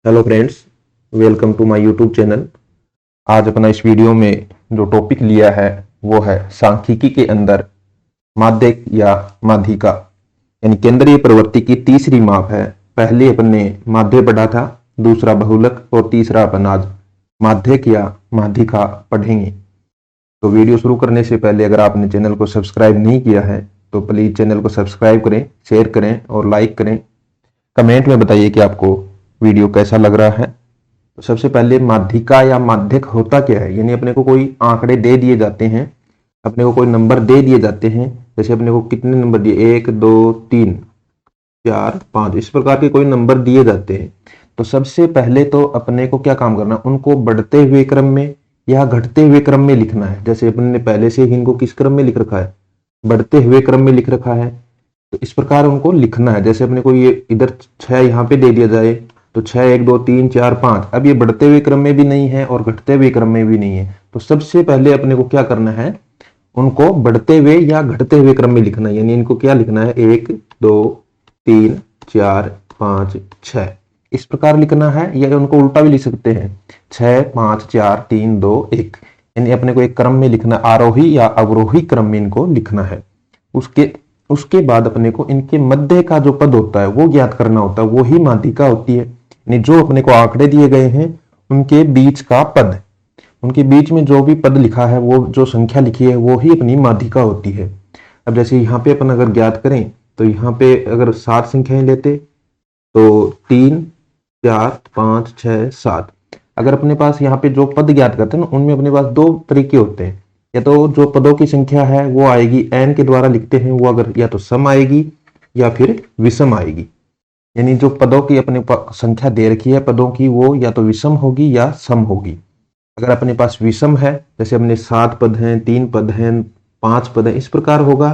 Hello friends, welcome to my YouTube channel. आज अपना इस वीडियो में जो टॉपिक लिया है वो है सांख्यिकी के अंदर माध्यक या माध्यिका यानी केंद्रीय प्रवृत्ति की तीसरी माप है। पहले अपन ने माध्य पढ़ा था, दूसरा बहुलक और तीसरा अपन आज माध्यक या माध्यिका पढ़ेंगे। तो वीडियो शुरू करने से पहले अगर आपने चैनल को सब्सक्राइब नहीं किया है तो प्लीज चैनल को सब्सक्राइब करें, शेयर करें और लाइक करें। कमेंट में बताइए कि आपको वीडियो कैसा लग रहा है। तो सबसे पहले माध्यिका या माध्यक होता क्या है, यानी अपने को कोई आंकड़े दे दिए जाते हैं, अपने को कोई नंबर दे दिए जाते हैं। जैसे अपने को कितने नंबर दिए, 1 2 3 4 5, इस प्रकार के कोई नंबर दिए जाते हैं। तो सबसे पहले तो अपने को क्या काम करना, उनको बढ़ते हुए क्रम में या घटते हुए क्रम में लिखना है। जैसे अपन ने पहले से ही इनको किस क्रम में लिख रखा है, बढ़ते हुए क्रम में लिख रखा है। तो इस प्रकार उनको लिखना है। जैसे अपने को ये इधर 6 यहाँ पे दे दिया जाए तो 6 1 2 3 4 5, अब ये बढ़ते हुए क्रम में भी नहीं है और घटते हुए क्रम में भी नहीं है। तो सबसे पहले अपने को क्या करना है, उनको बढ़ते हुए या घटते हुए क्रम में लिखना है। यानी इनको क्या लिखना है, 1 2 3 4 5 6, इस प्रकार लिखना है। या उनको उल्टा भी लिख सकते हैं, 6 5 4 3 2 1, यानी अपने को एक क्रम में लिखना, आरोही या अवरोही क्रम में इनको लिखना है। उसके उसके बाद अपने को इनके मध्य का जो पद होता है वो ज्ञात करना होता है, वो ही माध्यिका होती है। यानी जो अपने को आंकड़े दिए गए हैं उनके बीच का पद, उनके बीच में जो भी पद लिखा है, वो जो संख्या लिखी है वो ही अपनी माध्यिका होती है। अब जैसे यहाँ पे अपन अगर ज्ञात करें तो यहाँ पे अगर 7 संख्याएं लेते तो 3 4 5 6 7, अगर अपने पास यहाँ पे जो पद ज्ञात करते हैं ना, उनमें अपने पास दो तरीके होते हैं। या तो जो पदों की संख्या है वो आएगी n के द्वारा लिखते हैं, वो अगर या तो सम आएगी या फिर विषम आएगी। यानी जो पदों की अपने संख्या दे रखी है पदों की, वो या तो विषम होगी या सम होगी। अगर अपने पास विषम है, जैसे अपने 7 पद हैं, 3 पद हैं, 5 पद हैं, इस प्रकार होगा,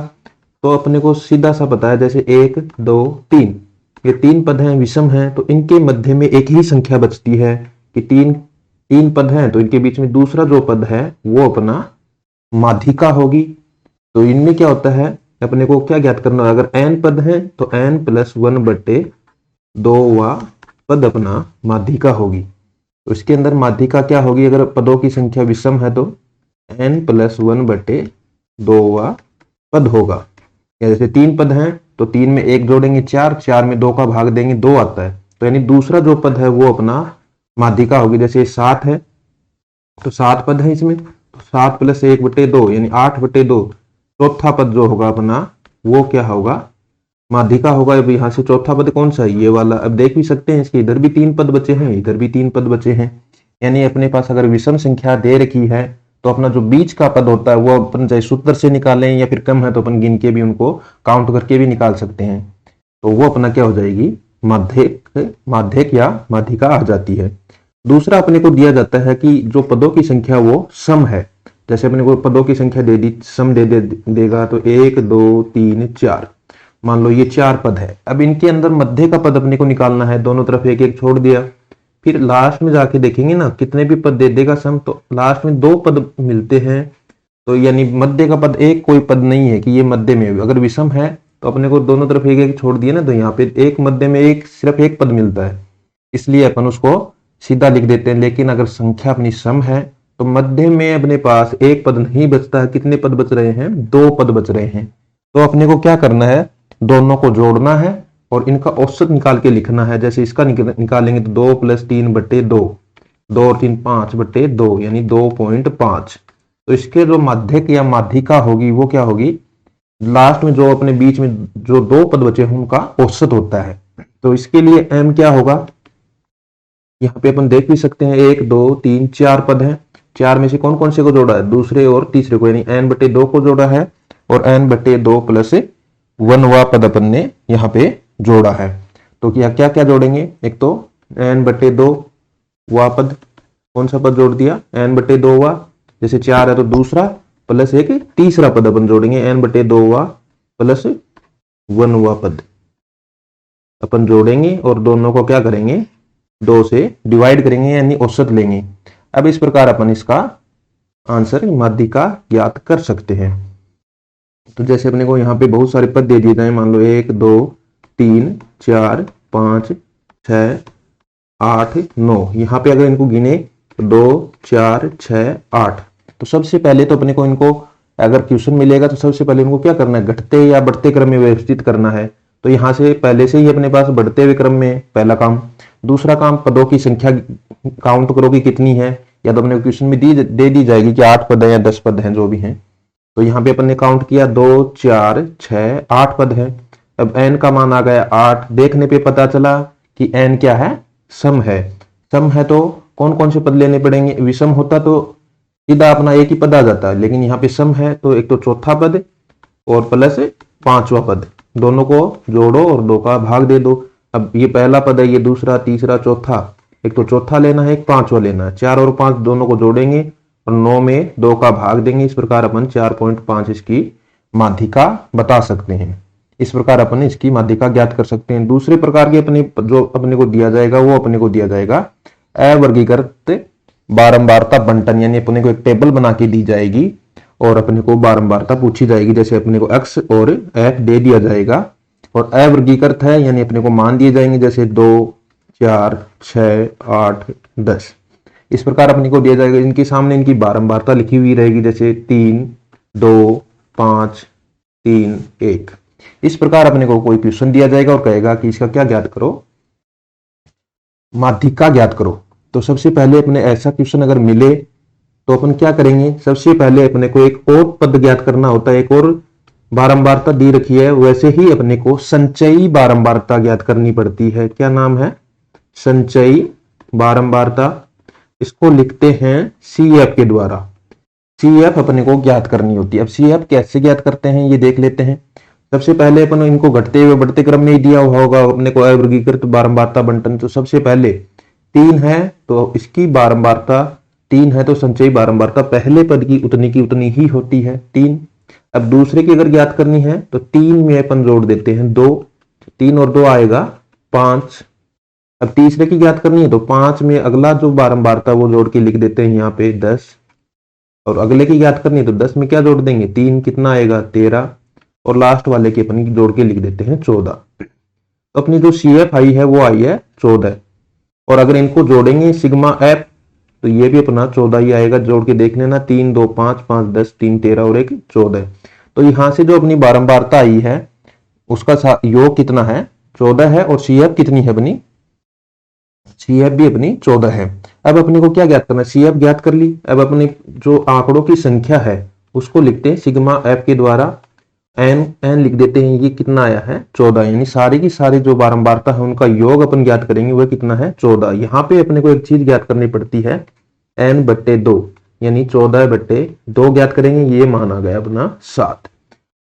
तो अपने को सीधा सा पता है, जैसे 1 2 3, ये 3 पद हैं, विषम हैं, तो इनके मध्य में एक ही संख्या बचती है कि 3 पद हैं, तो इनके बीच में दूसरा जो पद है वो अपना माध्यिका होगी। तो इनमें क्या होता है, अपने को क्या ज्ञात करना है, अगर n पद है तो n + 1/2 वा पद अपना माध्यिका होगी। तो इसके अंदर माध्यिका क्या होगी, अगर पदों की संख्या विषम है तो n + 1/2 वा पद होगा। या जैसे 3 पद हैं तो 3 में 1 जोड़ेंगे 4, 4 में 2 का भाग देंगे 2 आता है, तो यानी दूसरा जो पद है वो अपना माध्यिका होगी। जैसे 7 है तो 7 पद है इसमें, तो 7 + 1/2 यानी 8/2, चौथा पद जो होगा अपना वो क्या होगा, माध्यिका होगा। अब यहाँ से चौथा पद कौन सा है, ये वाला। अब देख भी सकते हैं इसके इधर भी 3 पद बचे हैं, इधर भी 3 पद बचे हैं। यानी अपने पास अगर विषम संख्या दे रखी है तो अपना जो बीच का पद होता है वो अपन चाहे सूत्र से निकालें या फिर कम है तो अपन गिन के भी उनको काउंट करके भी निकाल सकते हैं। तो वो अपना क्या हो जाएगी, माध्यक या माध्यिका आ जाती है। दूसरा अपने को दिया जाता है कि जो पदों की संख्या वो सम है। जैसे अपने को पदों की संख्या दे दी, सम देगा तो 1 2 3 4, मान लो ये 4 पद है। अब इनके अंदर मध्य का पद अपने को निकालना है, दोनों तरफ एक एक छोड़ दिया, फिर लास्ट में जाके देखेंगे ना कितने भी पद दे देगा सम, तो लास्ट में 2 पद मिलते हैं। तो यानी मध्य का पद एक कोई पद नहीं है कि ये मध्य में, अगर विषम है तो अपने को दोनों तरफ एक एक छोड़ दिए ना, तो यहाँ पे एक मध्य में सिर्फ एक पद मिलता है, इसलिए अपन उसको सीधा लिख देते हैं। लेकिन अगर संख्या अपनी सम है तो मध्य में अपने पास एक पद नहीं बचता है, कितने पद बच रहे हैं, 2 पद बच रहे हैं। तो अपने को क्या करना है, दोनों को जोड़ना है और इनका औसत निकाल के लिखना है। जैसे इसका निकालेंगे तो 2 + 3/2, 2 और 3 5/2 यानी 2.5। तो इसके जो माध्यक या माध्यिका होगी वो क्या होगी, लास्ट में जो अपने बीच में जो 2 पद बचे हैं उनका औसत होता है। तो इसके लिए m क्या होगा, यहाँ पे अपन देख भी सकते हैं 1 2 3 4 पद हैं, 4 में से कौन कौन से को जोड़ा है, दूसरे और तीसरे को, यानी n/2 को जोड़ा है और n/2 + 1वां पद अपन ने यहाँ पे जोड़ा है। तो क्या क्या क्या जोड़ेंगे, एक तो n/2 वा पद, कौन सा पद जोड़ दिया, n/2 वा, जैसे 4 है तो दूसरा प्लस एक तीसरा पद अपन जोड़ेंगे, n/2 वा + 1वां पद अपन जोड़ेंगे और दोनों को क्या करेंगे, 2 से डिवाइड करेंगे यानी औसत लेंगे। अब इस प्रकार अपन इसका आंसर माध्यिका ज्ञात कर सकते हैं। तो जैसे अपने को यहाँ पे बहुत सारे पद दे दिए जाए, मान लो 1 2 3 4 5 6 8 9। यहाँ पे अगर इनको गिने तो 2 4 6 8। तो सबसे पहले तो अपने को इनको अगर क्वेश्चन मिलेगा तो सबसे पहले इनको क्या करना है, घटते या बढ़ते क्रम में व्यवस्थित करना है। तो यहाँ से पहले से ही अपने पास बढ़ते हुए क्रम में पहला काम। दूसरा काम, पदों की संख्या काउंट करो कि कितनी है, या तो अपने क्वेश्चन में दे दी जाएगी कि 8 पद है या 10 पद हैं, जो भी हैं। तो यहाँ पे अपन ने काउंट किया 2 4 6 8 पद है। अब n का मान आ गया 8। देखने पे पता चला कि n क्या है, सम है। सम है तो कौन कौन से पद लेने पड़ेंगे, विषम होता तो सीधा अपना एक ही पद आ जाता है, लेकिन यहाँ पे सम है तो एक तो चौथा पद और प्लस पांचवा पद, दोनों को जोड़ो और 2 का भाग दे दो। अब ये पहला पद है, ये दूसरा, तीसरा, चौथा, एक तो चौथा लेना है, एक पांचवा लेना है। 4 और 5 दोनों को जोड़ेंगे और 9 में 2 का भाग देंगे। इस प्रकार अपन 4.5 इसकी माध्यिका बता सकते हैं। इस प्रकार अपन इसकी माध्यिका ज्ञात कर सकते हैं। दूसरे प्रकार के जो अपने को दिया जाएगा वो अपने को दिया जाएगा अवर्गीकृत बारंबारता बंटन, यानी अपने को एक टेबल बना के दी जाएगी और अपने को बारंबारता पूछी जाएगी। जैसे अपने को x और f दे दिया जाएगा और अवर्गीकृत है, यानी अपने को मान दिए जाएंगे, जैसे 2 4 6 8 10। इस प्रकार अपने को दिया जाएगा। इनके सामने इनकी बारंबारता लिखी हुई रहेगी, जैसे 3 2 5 3 1। इस प्रकार अपने को कोई क्वेश्चन दिया जाएगा और कहेगा कि इसका क्या ज्ञात करो, माध्यिका ज्ञात करो। तो सबसे पहले अपने ऐसा क्वेश्चन अगर मिले तो अपन क्या करेंगे, सबसे पहले अपने को एक और पद ज्ञात करना होता है। एक और बारंबारता दी रखी है, वैसे ही अपने को संचयी बारंबारता ज्ञात करनी पड़ती है। क्या नाम है, संचयी बारंबारता। इसको लिखते हैं CF के द्वारा। CF अपने को ज्ञात करनी होती है। अब CF कैसे ज्ञात करते हैं ये देख लेते हैं। सबसे पहले अपन इनको घटते हुए बढ़ते क्रम में ही दिया हुआ होगा अपने को अवर्गीकृत बारंबारता बंटन। तो सबसे पहले 3 है तो इसकी बारंबारता 3 है, तो संचयी बारंबारता पहले पद की उतनी ही होती है 3। अब दूसरे की अगर ज्ञात करनी है तो 3 में अपन जोड़ देते हैं 2, 3 और 2 आएगा 5। अब तीसरे की ज्ञात करनी है तो 5 में अगला जो बारंबारता वो जोड़ के लिख देते हैं यहाँ पे 10। और अगले की ज्ञात करनी है तो 10 में क्या जोड़ देंगे, 3 कितना आएगा 13, और लास्ट वाले की अपन जोड़ के लिख देते हैं 14। तो अपनी जो CF आई है वो आई है 14। और अगर इनको जोड़ेंगे सिग्मा F तो ये भी अपना 14 ही आएगा। जोड़ के देख लेना, 3 2 5 5 10 3 13 और 1 14। तो यहां से जो अपनी बारंबारता आई है उसका योग कितना है, 14 है। और CF कितनी है अपनी, CF भी अपनी 14 है। अब अपने को क्या ज्ञात करना है, CF ज्ञात कर ली। अब अपने जो आंकड़ों की संख्या है उसको लिखते हैं सिग्मा F के द्वारा। n लिख देते हैं, ये कितना आया है 14, यानी सारी की सारी जो बारंबारता है उनका योग अपन ज्ञात करेंगे वह कितना है 14। यहाँ पे अपने को एक चीज ज्ञात करनी पड़ती है n/2, यानी 14/2 ज्ञात करेंगे। ये मान आ गया अपना 7।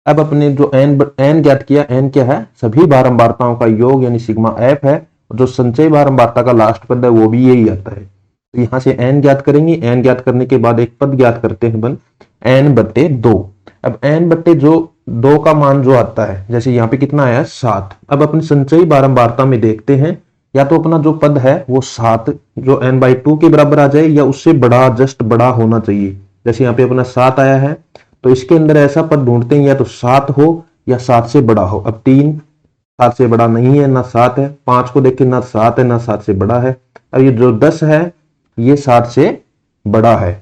अब अपने जो n ज्ञात किया, n क्या है, सभी बारंबारताओं का योग यानी सिग्मा F है। जो संचयी बारंबारता का लास्ट पद है वो भी यही आता है। तो यहाँ से n ज्ञात करेंगे। n ज्ञात करने के बाद एक पद ज्ञात करते हैं अपन n/2। अब n/2 का मान जो आता है, जैसे यहाँ पे कितना आया 7। अब अपनी संचयी बारंबारता में देखते हैं, या तो अपना जो पद है वो 7 जो n/2 के बराबर आ जाए या उससे बड़ा, जस्ट बड़ा होना चाहिए। जैसे यहाँ पे अपना 7 आया है तो इसके अंदर ऐसा पद ढूंढते हैं या तो 7 हो या 7 से बड़ा हो। अब 3 7 से बड़ा नहीं है, ना 7 है। 5 को देख के ना 7 है ना 7 से बड़ा है। अब ये जो 10 है ये 7 से बड़ा है।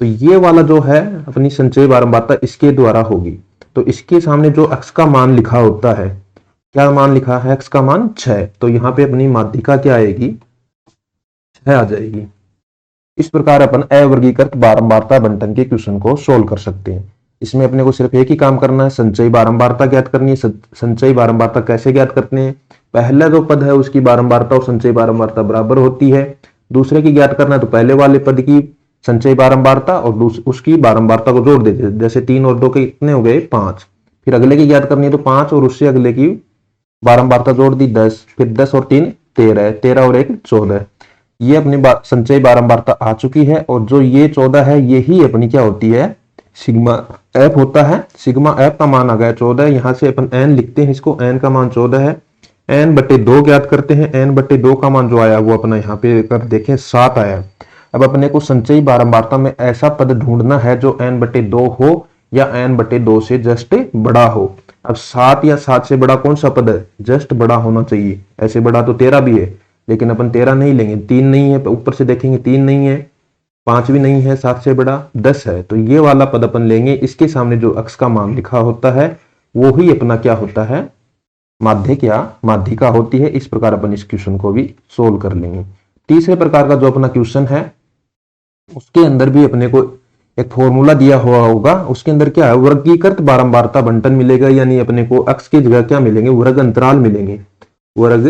तो ये वाला जो है अपनी संचयी बारंबारता इसके द्वारा होगी। तो इसके सामने जो x का मान लिखा होता है, क्या मान लिखा है, x का मान 6। तो यहाँ पे अपनी माध्यिका क्या आएगी, 6 आ जाएगी। इस प्रकार अपन अवर्गीकृत बारंबारता बंटन के क्वेश्चन को सोल्व कर सकते हैं। इसमें अपने को सिर्फ एक ही काम करना है, संचयी बारंबारता ज्ञात करनी है। संचयी बारंबारता कैसे ज्ञात करते हैं, पहला जो पद है उसकी बारंबारता और संचयी बारंबारता बराबर होती है। दूसरे की ज्ञात करना है तो पहले वाले पद की संचयी बारंबारता और उसकी बारंबारता को जोड़ देते हैं। जैसे 3 और 2 के कितने हो गए 5। फिर अगले की ज्ञात करनी है तो 5 और उससे अगले की बारंबारता जोड़ दी 10। फिर 10 और 3 13, 13 और 1 14। ये अपनी संचयी बारंबारता आ चुकी है। और जो ये 14 है यही अपनी क्या होती है, सिग्मा F होता है। सिग्मा F का मान आ गया 14। यहां से अपन n लिखते हैं, इसको n का मान 14 है। n/2 ज्ञात करते हैं। n/2 का मान जो आया वो अपना यहाँ पे अगर देखें 7 आया। अब अपने को संचयी बारंबारता में ऐसा पद ढूंढना है जो n/2 हो या n/2 से जस्ट बड़ा हो। अब 7 या 7 से बड़ा कौन सा पद है, जस्ट बड़ा होना चाहिए। ऐसे बड़ा तो 13 भी है, लेकिन अपन 13 नहीं लेंगे, 3 नहीं है, ऊपर से देखेंगे 3 नहीं है, 5 भी नहीं है, 7 से बड़ा 10 है, तो ये वाला पद अपन लेंगे। इसके सामने जो अक्स का मान लिखा होता है वो ही अपना क्या होता है, माध्यक या माध्यिका होती है। इस प्रकार अपन इस क्वेश्चन को भी सोल्व कर लेंगे। तीसरे प्रकार का जो अपना क्वेश्चन है उसके अंदर भी अपने को एक फॉर्मूला दिया हुआ होगा, उसके अंदर क्या है, वर्गीकृत बारंबारता बंटन मिलेगा, यानी अपने को अक्स की जगह क्या मिलेंगे, वर्ग अंतराल मिलेंगे, वर्ग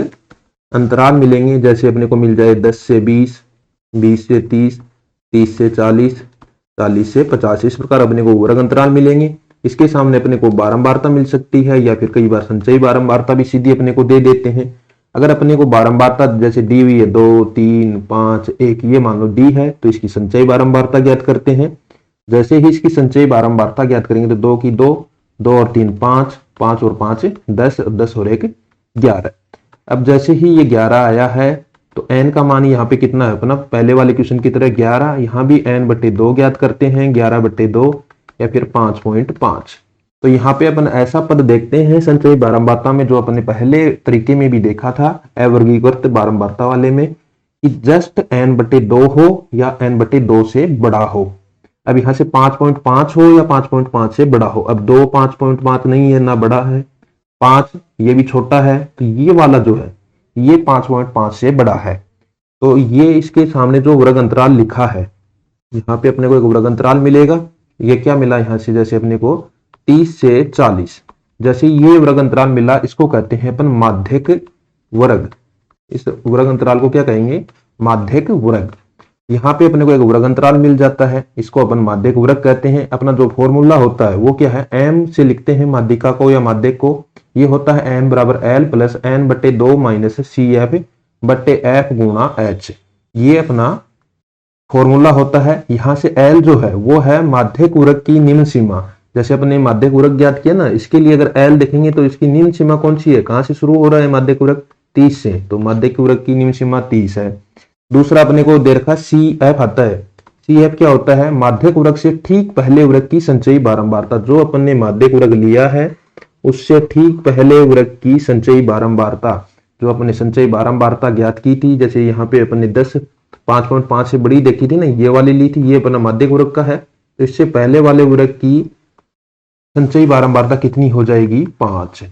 अंतराल मिलेंगे। जैसे अपने को मिल जाए 10 से 20, 20 से 30, 30 से 40, 40 से 50, इस प्रकार अपने को वर्ग अंतराल मिलेंगे। इसके सामने अपने को बारंबारता मिल सकती है, या फिर कई बार संचयी बारंबारता भी सीधी अपने को दे देते हैं। अगर अपने को बारंबारता जैसे दी हुई है 2, 3, 5, 1, ये मान लो डी है, तो इसकी संचयी बारंबारता ज्ञात करते हैं। जैसे ही इसकी संचयी बारंबारता ज्ञात करेंगे तो 2 की 2, 2 और 3 5, 5 और 5 10, 10 और 1 11। अब जैसे ही ये 11 आया है तो n का मान यहाँ पे कितना है अपना, पहले वाले क्वेश्चन की तरह 11, यहाँ भी n/2 ज्ञात करते हैं, 11/2 या फिर 5.5। तो यहाँ पे अपन ऐसा पद देखते हैं संचयी बारंबारता में, जो अपने पहले तरीके में भी देखा था अवर्गीकृत बारंबारता वाले में, कि जस्ट n/2 हो या n/2 से बड़ा हो। अब यहाँ से 5.5 हो या 5.5 से बड़ा हो। अब 2 5.5 नहीं है, ना बड़ा है, 5 ये भी छोटा है, तो ये वाला जो है ये 5.5 से बड़ा है। तो ये इसके सामने जो वर्ग अंतराल लिखा है, यहाँ पे अपने को एक वर्ग अंतराल मिलेगा। ये क्या मिला यहाँ से, जैसे अपने को 30 से 40, जैसे ये वर्ग अंतराल मिला, इसको कहते हैं अपन माध्यक वर्ग। इस वर्ग अंतराल को क्या कहेंगे, माध्यक वर्ग। यहाँ पे अपने को एक वर्ग अंतराल मिल जाता है, इसको अपन माध्यक वर्ग कहते हैं। अपना जो फॉर्मूला होता है वो क्या है, m से लिखते हैं माध्यिका को या माध्यक को, ये होता है m बराबर l plus n/2 minus CF/f गुणा h। ये अपना फॉर्मूला होता है। यहाँ से l जो है वो है माध्यक वर्ग की निम्न सीमा। जैसे अपने माध्यक वर्ग ज्ञात किया ना, इसके लिए अगर l देखेंगे तो इसकी निम्न सीमा कौन सी है, कहां से शुरू हो रहा है माध्यक वर्ग, 30 से, तो माध्यक वर्ग की निम्न सीमा 30 है। दूसरा अपने को दे रखा CF आता है, CF क्या होता है, माध्यक वर्ग से ठीक पहले वर्ग की संचयी बारंबारता। जो अपन ने माध्यक वर्ग लिया है उससे ठीक पहले वर्ग की संचयी बारंबारता, जो अपने संचयी बारंबारता ज्ञात की थी, जैसे यहाँ पे अपन ने 10 5.5 से बड़ी देखी थी ना, ये वाली ली थी, ये अपना माध्यक वर्ग का है। तो इससे पहले वाले वर्ग की संचयी बारंबारता कितनी हो जाएगी, 5।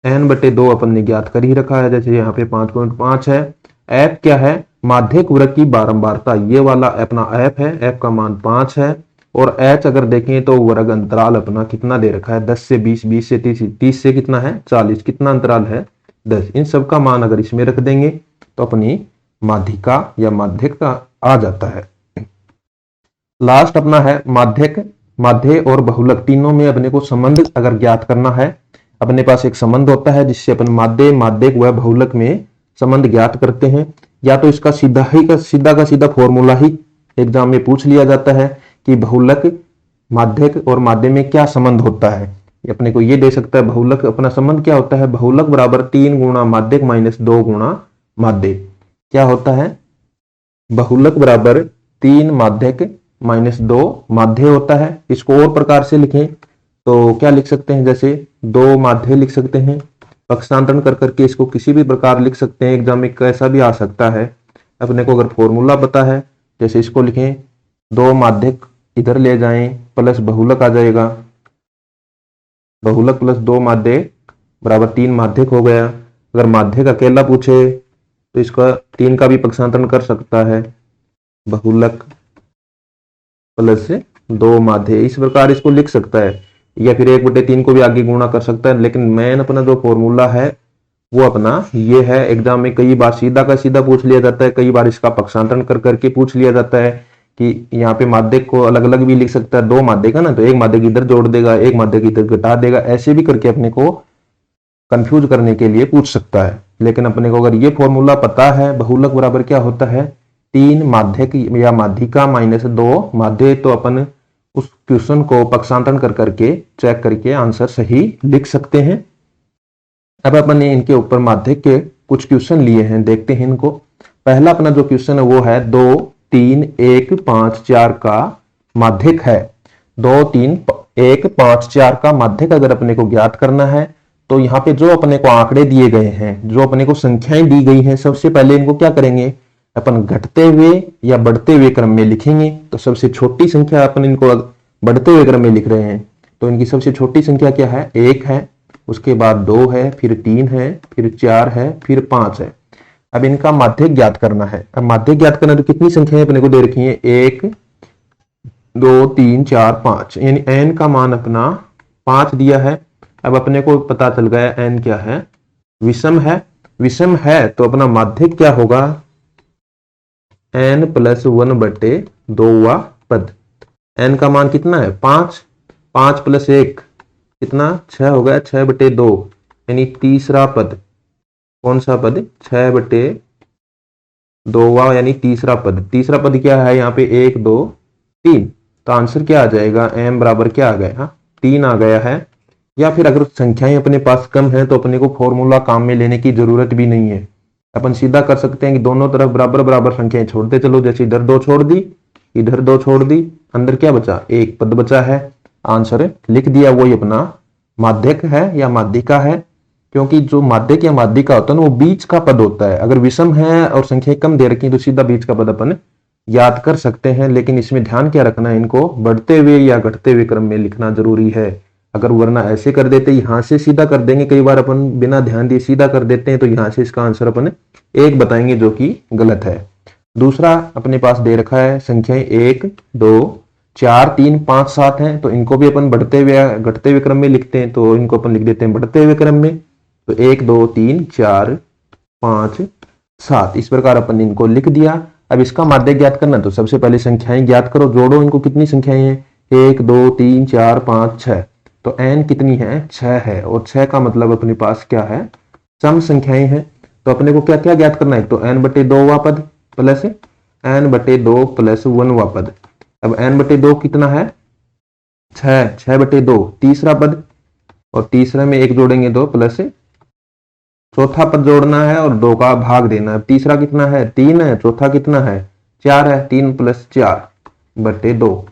n/2 अपन ने ज्ञात कर ही रखा है, जैसे यहाँ पे 5.5 है। f क्या है, माध्यक वर्ग की बारंबारता, ये वाला अपना f है, f का मान 5 है। और h अगर देखें तो वर्ग अंतराल अपना कितना दे रखा है, 10 से 20, 20 से 30, 30 से कितना है 40, कितना अंतराल है 10। इन सब का मान अगर इसमें रख देंगे तो अपनी माध्यिका या माध्यक का आ जाता है। लास्ट अपना है माध्यक, माध्य और बहुलक, तीनों में अपने को संबंध अगर ज्ञात करना है, अपने पास एक संबंध होता है जिससे अपन माध्य, माध्यक व बहुलक में संबंध ज्ञात करते हैं। या तो इसका सीधा का फॉर्मूला ही एग्जाम में पूछ लिया जाता है कि बहुलक, माध्यक और माध्य में क्या संबंध होता है। अपने को ये दे सकता है बहुलक, अपना संबंध क्या होता है, बहुलक बराबर 3 गुणा माध्यक माइनस 2 गुणा माध्य। क्या होता है, बहुलक बराबर 3 माध्यक माइनस 2 माध्य होता है। इसको और प्रकार से लिखें तो क्या लिख सकते हैं, जैसे 2 माध्य लिख सकते हैं, पक्षांतरण कर करके इसको किसी भी प्रकार लिख सकते हैं, एग्जाम में कैसा भी आ सकता है। अपने को अगर फॉर्मूला पता है, जैसे इसको लिखें 2 माध्यक इधर ले जाएं प्लस बहुलक आ जाएगा, बहुलक प्लस 2 माध्य बराबर 3 माध्यक हो गया। अगर माध्यक अकेला पूछे तो इसका 3 का भी पक्षांतरण कर सकता है, बहुलक प्लस 2 माध्य, इस प्रकार इसको लिख सकता है। या फिर 1/3 को भी आगे गुणा कर सकता है। लेकिन मेन अपना जो फॉर्मूला है वो अपना ये है। एग्जाम में कई बार सीधा का सीधा पूछ लिया जाता है, कई बार इसका पक्षांतरण कर करके पूछ लिया जाता है कि यहाँ पे माध्यक को अलग अलग भी लिख सकता है। 2 माध्यक है ना, तो एक माध्यक इधर जोड़ देगा, एक माध्यक इधर घटा देगा, ऐसे भी करके अपने को कंफ्यूज करने के लिए पूछ सकता है। लेकिन अपने को अगर ये फॉर्मूला पता है, बहुलक बराबर क्या होता है, 3 माध्यक या माध्यिका माइनस 2 माध्य, तो अपन उस क्वेश्चन को पक्षांतरण कर करके चेक करके आंसर सही लिख सकते हैं। अब अपन ने इनके ऊपर माध्यक के कुछ क्वेश्चन लिए हैं, देखते हैं इनको। पहला अपना जो क्वेश्चन है वो है 2 3 1 5 4 का माध्यक है। 2 3 1 5 4 का माध्यक अगर अपने को ज्ञात करना है तो यहाँ पे जो अपने को आंकड़े दिए गए हैं, जो अपने को संख्याएं दी गई हैं, सबसे पहले इनको क्या करेंगे, अपन घटते हुए या बढ़ते हुए क्रम में लिखेंगे। तो सबसे छोटी संख्या अपन इनको बढ़ते हुए क्रम में लिख रहे हैं, तो इनकी सबसे छोटी संख्या क्या है, 1 है, उसके बाद 2 है, फिर 3 है, फिर 4 है, फिर 5 है। अब इनका माध्यक ज्ञात करना है। अब माध्यक ज्ञात करना, तो कितनी संख्याएं अपने को दे रखी है, 1 2 3 4 5, यानी n का मान अपना 5 दिया है। अब अपने को पता चल गया n क्या है, विषम है। विषम है तो अपना माध्यक क्या होगा, n+1/2वां पद। n का मान कितना है, 5, 5 + 1 कितना, 6 हो गया, 6/2, यानी तीसरा पद। कौन सा पद, 6/2वां, यानी तीसरा पद। तीसरा पद क्या है यहाँ पे, 1 2 3। तो आंसर क्या आ जाएगा, m बराबर क्या आ गया, 3 आ गया है। या फिर अगर संख्याएं अपने पास कम है तो अपने को फॉर्मूला काम में लेने की जरूरत भी नहीं है, अपन सीधा कर सकते हैं कि दोनों तरफ बराबर बराबर संख्याएं छोड़ते चलो। जैसे इधर 2 छोड़ दी, इधर 2 छोड़ दी, अंदर क्या बचा, 1 पद बचा है। आंसर लिख दिया, वही अपना माध्यक है या माध्यिका है। क्योंकि जो माध्यक या माध्यिका होता है ना, वो बीच का पद होता है। अगर विषम है और संख्याएं कम दे रखी तो सीधा बीच का पद अपन याद कर सकते हैं। लेकिन इसमें ध्यान क्या रखना है, इनको बढ़ते हुए या घटते हुए क्रम में लिखना जरूरी है। अगर वरना ऐसे कर देते, यहां से सीधा कर देंगे, कई बार अपन बिना ध्यान दिए सीधा कर देते हैं, तो यहां से इसका आंसर अपन 1 बताएंगे, जो कि गलत है। दूसरा अपने पास दे रखा है संख्याएं 1 2 4 3 5 7 हैं, तो इनको भी अपन बढ़ते हुए या घटते हुए क्रम में लिखते हैं, तो इनको अपन लिख देते हैं बढ़ते हुए क्रम में। तो 1 2 3 4 5 7, इस प्रकार अपन इनको लिख दिया। अब इसका माध्यक ज्ञात करना, तो सबसे पहले संख्याएं ज्ञात करो, जोड़ो इनको। कितनी संख्याएं हैं, 1 2 3 4 5 6। तो n कितनी है, 6 है, और 6 का मतलब अपने पास क्या है, सम संख्याएं हैं। तो अपने को क्या क्या ज्ञात करना है, तो n/2वां पद प्लस n/2 + 1वां पद। अब n/2 कितना है, 6, 6/2 तीसरा पद, और तीसरे में 1 जोड़ेंगे 2 प्लस चौथा पद जोड़ना है और 2 का भाग देना है। तीसरा कितना है, 3 है, चौथा कितना है, 4 है, 3 + 4/2,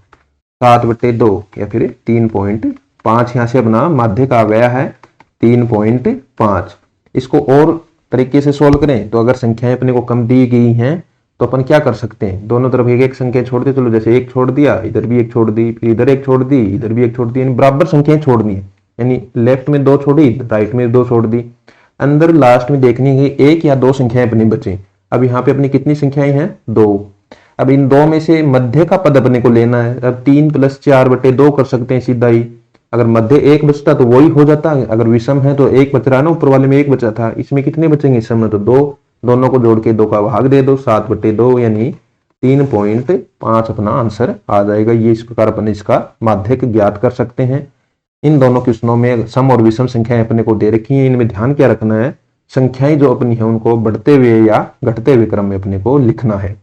7/2, या फिर 3.5। यहां से अपना माध्यक आ गया है 3.5। इसको और तरीके से सोल्व करें, तो अगर संख्याएं अपने को कम दी गई हैं तो अपन क्या कर सकते हैं, दोनों तरफ एक एक संख्या छोड़ते चलो। जैसे 1 छोड़ दिया, इधर भी 1 छोड़ दी, फिर इधर 1 छोड़ दी, इधर भी 1 छोड़ दी, यानी बराबर संख्याएं छोड़नी है। यानी लेफ्ट में 2 छोड़ी, राइट में 2 छोड़ दी। अंदर लास्ट में देखनी है 1 या 2 संख्याएं अपनी बची। अब यहाँ पे अपनी कितनी संख्याएं हैं, 2। अब इन 2 में से मध्य का पद अपने को लेना है। अब 3 + 4/2 कर सकते हैं सीधा ही। अगर मध्य 1 बचता तो वही हो जाता है। अगर विषम है तो 1 बच रहा है ना, ऊपर वाले में 1 बचा था, इसमें कितने बचेंगे, सम में तो 2। दोनों को जोड़ के 2 का भाग दे दो, 7/2, यानी 3.5 अपना आंसर आ जाएगा। ये इस प्रकार अपन इसका माध्यक ज्ञात कर सकते हैं। इन दोनों क्वेश्चनों में सम और विषम संख्याएं अपने को दे रखी हैं। इनमें ध्यान क्या रखना है, संख्याएं जो अपनी है उनको बढ़ते हुए या घटते हुए क्रम में अपने को लिखना है।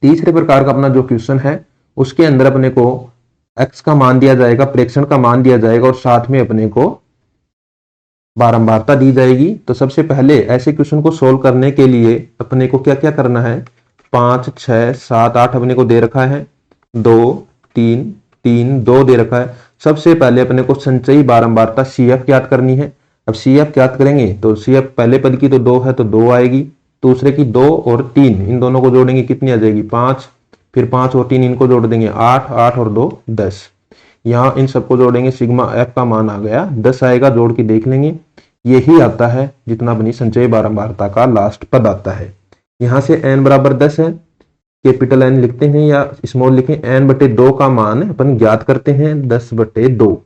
तीसरे प्रकार का अपना जो क्वेश्चन है, उसके अंदर अपने को x का मान दिया जाएगा, प्रेक्षण का मान दिया जाएगा, और साथ में अपने को बारंबारता दी जाएगी। तो सबसे पहले ऐसे क्वेश्चन को सोल्व करने के लिए अपने को क्या क्या करना है, 5 6 7 8 अपने को दे रखा है, 2 3 3 2 दे रखा है। सबसे पहले अपने को संचयी बारंबारता CF ज्ञात करनी है। अब CF ज्ञात करेंगे तो CF पहले पद की तो 2 है, तो 2 आएगी। दूसरे की 2 और 3, इन दोनों को जोड़ेंगे कितनी आ जाएगी, 5। फिर 5 और 3 इनको जोड़ देंगे 8, 8 और 2 10। यहाँ इन सबको जोड़ेंगे, सिग्मा F का मान आ गया 10 आएगा। जोड़ के देख लेंगे, यही आता है जितना अपनी संचयी बारंबारता का लास्ट पद आता है। यहाँ से n बराबर 10 है, कैपिटल N लिखते हैं या स्मॉल लिखें, n/2 का मान अपन ज्ञात करते हैं 10/2,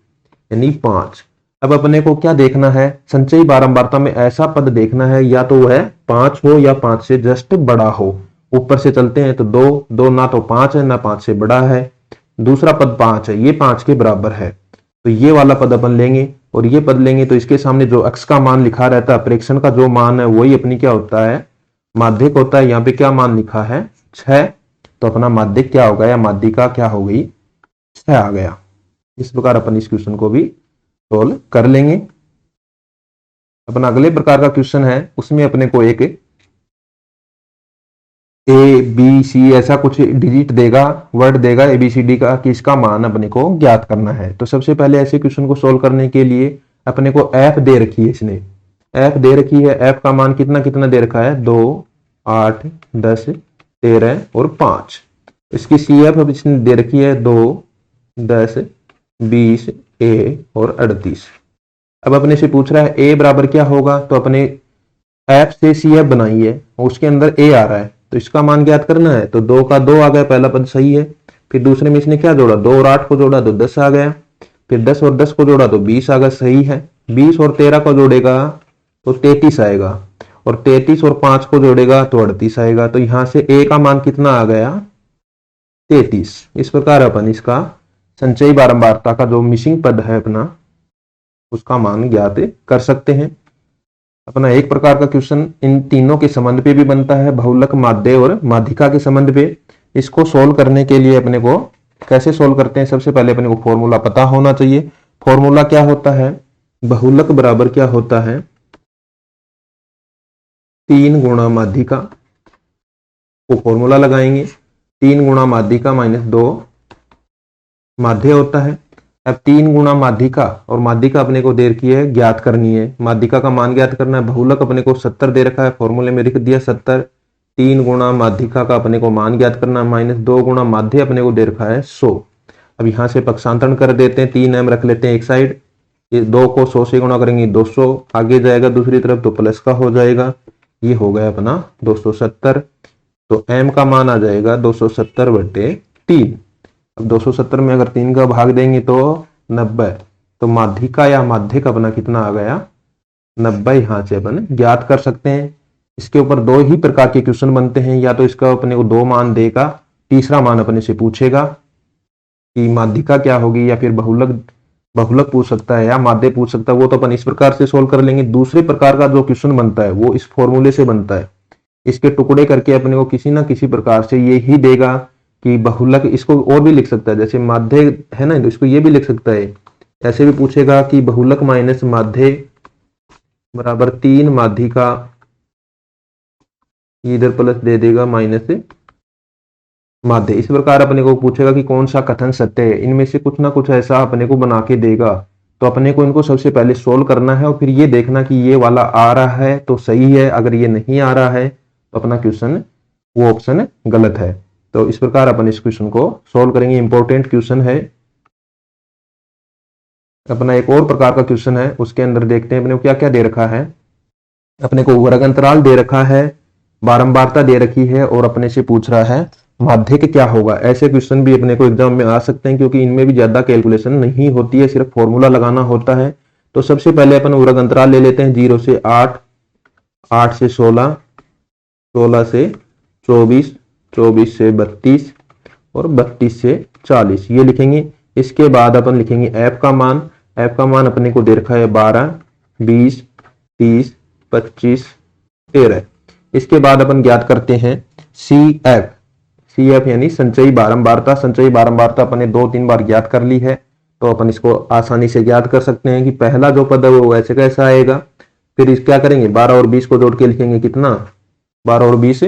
यानी 5। अब अपने को क्या देखना है, संचयी बारंबारता में ऐसा पद देखना है या तो वह 5 हो या 5 से जस्ट बड़ा हो। ऊपर से चलते हैं तो 2 ना तो 5 है ना 5 से बड़ा है। दूसरा पद 5 है, ये 5 के बराबर है, तो ये वाला पद अपन लेंगे और ये पद लेंगे। तो इसके सामने जो x का मान लिखा रहता है, प्रेक्षण का जो मान है, वही अपनी क्या होता है, माध्यक होता है। यहाँ पे क्या मान लिखा है, 6, तो अपना माध्यक क्या होगा या माध्यिका क्या हो गई, 6 आ गया। इस प्रकार अपन इस क्वेश्चन को भी सोल्व कर लेंगे। अपना अगले प्रकार का क्वेश्चन है, उसमें अपने को एक ABC ऐसा कुछ डिजिट देगा, वर्ड देगा ABCD का, कि इसका मान अपने को ज्ञात करना है। तो सबसे पहले ऐसे क्वेश्चन को सोल्व करने के लिए अपने को एफ दे रखी है, इसने एफ दे रखी है। एफ का मान कितना कितना दे रखा है, 2, 8, 10, 13 और 5। इसकी सी एफ अब इसने दे रखी है 2, 10, 20, ए और 38। अब अपने से पूछ रहा है ए बराबर क्या होगा, तो अपने एफ से सी एफ बनाई है और उसके अंदर ए आ रहा है, तो इसका मान ज्ञात करना है। तो 2 का 2 आ गया, पहला पद सही है। फिर दूसरे में इसने क्या जोड़ा, 2 और 8 को जोड़ा तो 10 आ गया। फिर 10 और 10 को जोड़ा तो 20 आ गया, सही है। 20 और 13 को जोड़ेगा तो 33 आएगा, और 33 और 5 को जोड़ेगा तो 38 आएगा। तो यहां से ए का मान कितना आ गया, 33। इस प्रकार अपन इसका संचयी बारंबारता का जो मिसिंग पद है अपना, उसका मान ज्ञात कर सकते हैं। अपना एक प्रकार का क्वेश्चन इन तीनों के संबंध पे भी बनता है, बहुलक, माध्य और माध्यिका के संबंध पे। इसको सोल्व करने के लिए अपने को कैसे सोल्व करते हैं, सबसे पहले अपने को फॉर्मूला पता होना चाहिए। फॉर्मूला क्या होता है, बहुलक बराबर क्या होता है, 3 गुणा माध्यिका को फॉर्मूला लगाएंगे। 3 गुणा माध्यिका माइनस 2 माध्य होता है। अब 3 गुणा माध्यिका, और माध्यिका अपने को दे रखी है, ज्ञात करनी है। माध्यिका का मान ज्ञात करना है। बहुलक अपने को 70 दे रखा है, फॉर्मूले में लिख दिया 70। 3 गुणा माध्यिका का अपने को मान ज्ञात करना है, माइनस 2 गुणा माध्य अपने को दे रखा है 100। अब यहां से पक्षांतरण कर देते हैं, 3 m रख लेते हैं एक साइड। ये 2 को 100 से गुणा करेंगे 200, आगे जाएगा दूसरी तरफ तो प्लस का हो जाएगा। ये हो गया अपना 270। तो m का मान आ जाएगा 270/3। अब 270 में अगर 3 का भाग देंगे तो 90। तो माध्यिका या माध्यिक अपना कितना आ गया, 90। यहां से अपन ज्ञात कर सकते हैं। इसके ऊपर 2 ही प्रकार के क्वेश्चन बनते हैं, या तो इसका अपने को 2 मान देगा, तीसरा मान अपने से पूछेगा कि माध्यिका क्या होगी, या फिर बहुलक पूछ सकता है या माध्य पूछ सकता है। वो तो अपन इस प्रकार से सोल्व कर लेंगे। दूसरे प्रकार का जो क्वेश्चन बनता है वो इस फॉर्मूले से बनता है। इसके टुकड़े करके अपने को किसी ना किसी प्रकार से ये ही देगा कि बहुलक, इसको और भी लिख सकता है, जैसे माध्य है ना, तो इसको ये भी लिख सकता है। ऐसे भी पूछेगा कि बहुलक माइनस माध्य बराबर 3 माध्यिका, इधर प्लस दे देगा माइनस माध्य। इस प्रकार अपने को पूछेगा कि कौन सा कथन सत्य है। इनमें से कुछ ना कुछ ऐसा अपने को बना के देगा, तो अपने को इनको सबसे पहले सोल्व करना है और फिर ये देखना कि ये वाला आ रहा है तो सही है, अगर ये नहीं आ रहा है तो अपना क्वेश्चन वो ऑप्शन गलत है। तो इस प्रकार अपन इस क्वेश्चन को सोल्व करेंगे। इंपॉर्टेंट क्वेश्चन है। अपना एक और प्रकार का क्वेश्चन है, उसके अंदर देखते हैं अपने को क्या क्या दे रखा है। अपने को वर्ग अंतराल दे रखा है, बारंबारता दे रखी है, और अपने से पूछ रहा है माध्यिक क्या होगा। ऐसे क्वेश्चन भी अपने को एग्जाम में आ सकते हैं, क्योंकि इनमें भी ज्यादा कैलकुलेशन नहीं होती है, सिर्फ फॉर्मूला लगाना होता है। तो सबसे पहले अपन वर्ग अंतराल ले लेते हैं, 0 से 8, 8 से 16, 16 से 24, 24 से 32 और 32 से 40, ये लिखेंगे। इसके बाद अपन लिखेंगे एफ का मान। एफ का मान अपने को दे रखा है 12, 20, 30, 25, 13। इसके बाद अपन ज्ञात करते हैं सी एफ। सी एफ यानी संचयी बारंबारता। संचयी बारंबारता अपन ने 2-3 बार ज्ञात कर ली है, तो अपन इसको आसानी से ज्ञात कर सकते हैं कि पहला जो पद है वो ऐसे कैसा आएगा। फिर इस क्या करेंगे, 12 और 20 को जोड़ के लिखेंगे, कितना, 12 और 20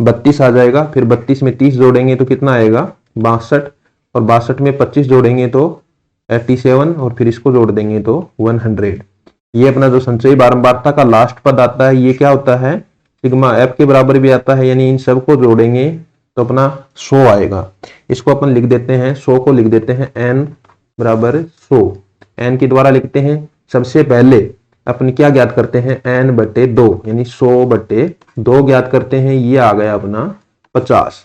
32 आ जाएगा। फिर 32 में 30 जोड़ेंगे तो कितना आएगा, 62, और 62 में 25 जोड़ेंगे तो 87, और फिर इसको जोड़ देंगे तो 100। ये अपना जो संचयी बारंबारता का लास्ट पद आता है, ये क्या होता है, सिग्मा एफ के बराबर भी आता है, यानी इन सबको जोड़ेंगे तो अपना 100 आएगा। इसको अपन लिख देते हैं, 100 को लिख देते हैं n बराबर 100। n के द्वारा लिखते हैं। सबसे पहले अपन क्या ज्ञात करते हैं, n/2 यानी 100/2 ज्ञात करते हैं। ये आ गया अपना 50।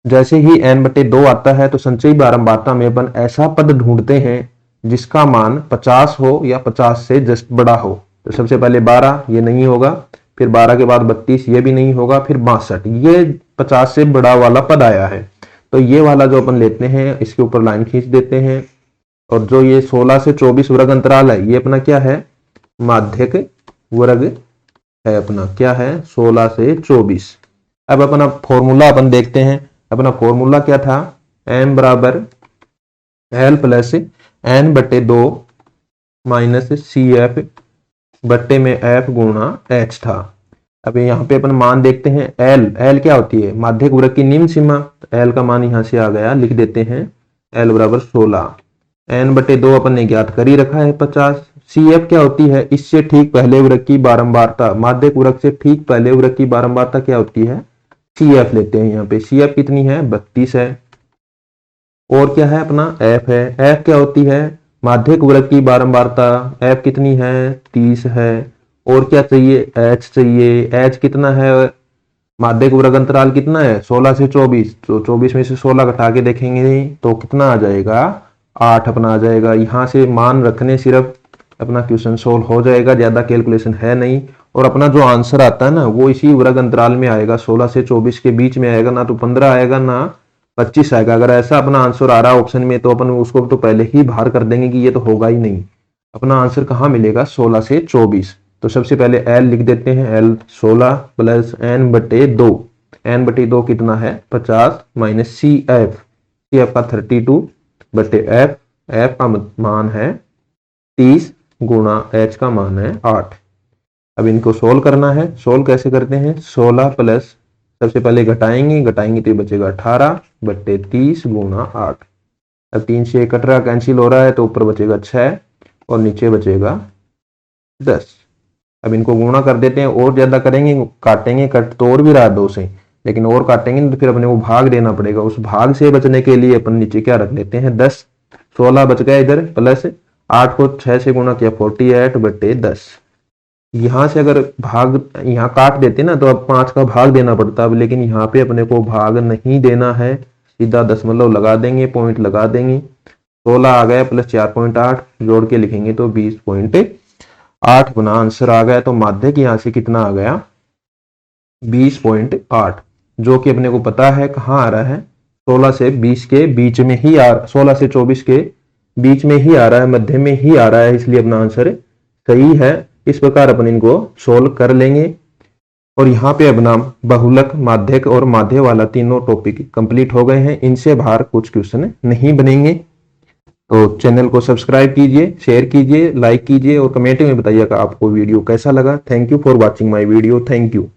जैसे ही n/2 आता है तो संचयी बारंबारता में अपन ऐसा पद ढूंढते हैं जिसका मान 50 हो या 50 से जस्ट बड़ा हो। तो सबसे पहले 12, ये नहीं होगा। फिर 12 के बाद 32, ये भी नहीं होगा। फिर 62, ये 50 से बड़ा वाला पद आया है। तो ये वाला जो अपन लेते हैं, इसके ऊपर लाइन खींच देते हैं। और जो ये 16 से 24 वर्ग अंतराल है, ये अपना क्या है, माध्यिक वर्ग है। अपना क्या है, 16 से 24। अब अपना फॉर्मूला अपन देखते हैं। अपना फॉर्मूला क्या था, m बराबर l plus n/2 minus C F बट्टे में f गुणा h था। अब यहाँ पे अपन मान देखते हैं। l क्या होती है, माध्यिक वर्ग की निम्न सीमा। l का मान यहाँ से आ गया, लिख देते हैं l बराबर 16। n/2 अपन ने ज्ञात कर ही रखा है 50। CF क्या होती है, इससे ठीक पहले वर्ग की बारंबारता, माध्यक वर्ग से ठीक पहले वर्ग की बारंबारता क्या होती है, CF लेते हैं। यहाँ पे CF कितनी है, 32 है। और क्या है अपना F है, F क्या होती है, माध्यक वर्ग की बारंबारता, F कितनी है, 30 है। और क्या चाहिए, H चाहिए, H कितना है, माध्यक वर्ग अंतराल कितना है, 16 से 24, तो 24 में से 16 घटा के देखेंगे तो कितना आ जाएगा, 8 अपना आ जाएगा। यहाँ से मान रखने सिर्फ अपना क्वेश्चन सोल्व हो जाएगा, ज्यादा कैलकुलेशन है नहीं। और अपना जो आंसर आता है ना वो इसी वर्ग अंतराल में आएगा, 16 से 24 के बीच में आएगा, ना तो 15 आएगा ना 25 आएगा। अगर ऐसा अपना आंसर आ रहा है ऑप्शन में तो अपन उसको तो पहले ही बाहर कर देंगे कि ये तो होगा ही नहीं। अपना आंसर कहाँ मिलेगा, 16 से 24। तो सबसे पहले L लिख देते हैं, L 16 प्लस n/2, n/2 कितना है 50 माइनस CF, CF का 32/F, F का मान है 30 गुणा H का मान है 8। अब इनको सोल्व करना है। सोल्व कैसे करते हैं, 16 प्लस सबसे पहले घटाएंगे तो ये बचेगा 18/30 गुणा 8। अब 3 से 18 कैंसिल हो रहा है तो ऊपर बचेगा 6 और नीचे बचेगा 10। अब इनको गुणा कर देते हैं, और ज्यादा करेंगे काटेंगे, कट तो और भी रहा 2 से, लेकिन और काटेंगे तो फिर अपने को भाग देना पड़ेगा। उस भाग से बचने के लिए अपन नीचे क्या रख लेते हैं, 10। 16 बच गया इधर, प्लस 8 को 6 से गुणा किया 48/10। यहाँ से अगर भाग यहाँ काट देते ना तो अब 5 का भाग देना पड़ता, अब लेकिन यहाँ पे अपने को भाग नहीं देना है, सीधा दशमलव लगा देंगे, पॉइंट लगा देंगे। 16 आ गया प्लस 4.8 जोड़ के लिखेंगे तो 20.8 अपना आंसर आ गया। तो माध्यक यहाँ से कितना आ गया, 20.8, जो कि अपने को पता है कहाँ आ रहा है, 16 से 20 के बीच में ही 16 से 24 के बीच में ही आ रहा है, मध्य में ही आ रहा है, इसलिए अपना आंसर सही है। इस प्रकार अपन इनको सोल्व कर लेंगे। और यहाँ पे अपना बहुलक, माध्यक और माध्य वाला तीनों टॉपिक कंप्लीट हो गए हैं, इनसे बाहर कुछ क्वेश्चन नहीं बनेंगे। तो चैनल को सब्सक्राइब कीजिए, शेयर कीजिए, लाइक कीजिए और कमेंट में बताइएगा आपको वीडियो कैसा लगा। Thank you for watching my video, thank you.